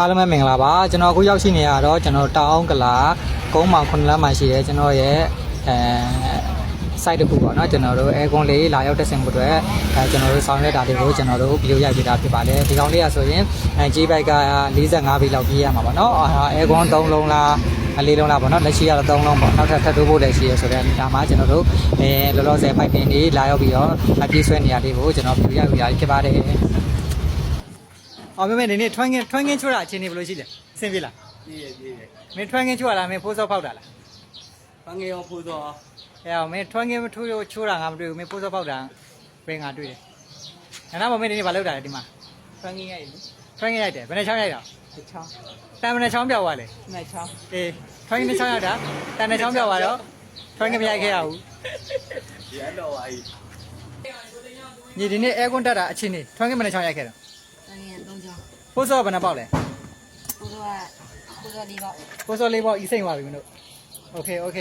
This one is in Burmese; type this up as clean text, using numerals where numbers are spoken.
အားလုံးပဲမင်္ဂလာပါကျွန်တော်အခုရောက်ရှိနေရတော့ကျွန်တော်တောင်ကလာကုန်းမောင်9လမ်းမှာရှိရဲကျွန်တော်ရဲ့site တစ်ခုပေါ့နော်ကျွန်တော်တို့အဲကွန်လေးလာရောက်တက်ဆင်ဖို့အတွက်ကျွန်တော်တို့ဆောင်ရွက်တာတွေကိုကျွန်တော်တို့ဗီဒီယိုရိုက်ပေးတာဖြစ်ပါတယ်ဒီကောင်လေးကဆိုရင်G bike က45ဘီလောက်ပြေးရမှာပေါ့နော်အဲကွန်3လုံးလား4လုံးလားပေါ့နော်လက်ရှိကတော့3လုံးပေါ့နောက်ထပ်တိုးဖို့လည်းရှိရဲဆိုတော့ဒါမှကျွန်တော်တို့လောလောဆယ်ပိုက်ပင်လေးလာရောက်ပြီးတော့ပြေးဆွဲနေရလေးကိုကျွန်တော်ဗီဒီယိုရိုက်ပေးရဖြစ်ပါတယ်အော်မမေနေထွန်းကင်းချိုးတာအချင်းနေဘယ်လိုရှိလဲအဆင်ပြေလားပြေးပြေးမင်းထွန်းကင်းချိုးရလားမင်းဖိုးစောဖောက်တာလားဖန်ငယ်အောင်ဖိုးစောအဲမင်းထွန်းကင်းချိုးတာငါမတွေ့ဘူးမင်းဖိုးစောဖောက်တာပဲငါတွေ့တယ်ငါတော့မင်းနေဘာလုပ်တာလဲဒီမှာဖန်ငယ်ရိုက်လေထွန်းကင်းရိုက်တယ်ဘယ်နဲ့ချောင်းရိုက်တာတစ်ချောင်းတန်ဘယ်နဲ့ချောင်းပြောက်သွားလဲနှစ်ချောင်းအေးထွန်းကင်းချောင်းရိုက်တာတန်နဲ့ချောင်းပြောက်သွားတော့ထွန်းကင်းမရိုက်ခဲ့ရဘူးရတော့ပါကြီးညီဒီနေ့အဲကွန်းတက်တာအချင်းနေထွန်းကင်းဘယ်နဲ့ချောင်းရိုက်ခဲ့တော့တန်ငယ်3ချောင်းဖိုးစောဘယ်နဲ့ပေါက်လဲကိုစော4ပေါက်ဖိုးစော4ပေါက်ဤစိမ့်သွားပြီမင်းတို့โอเค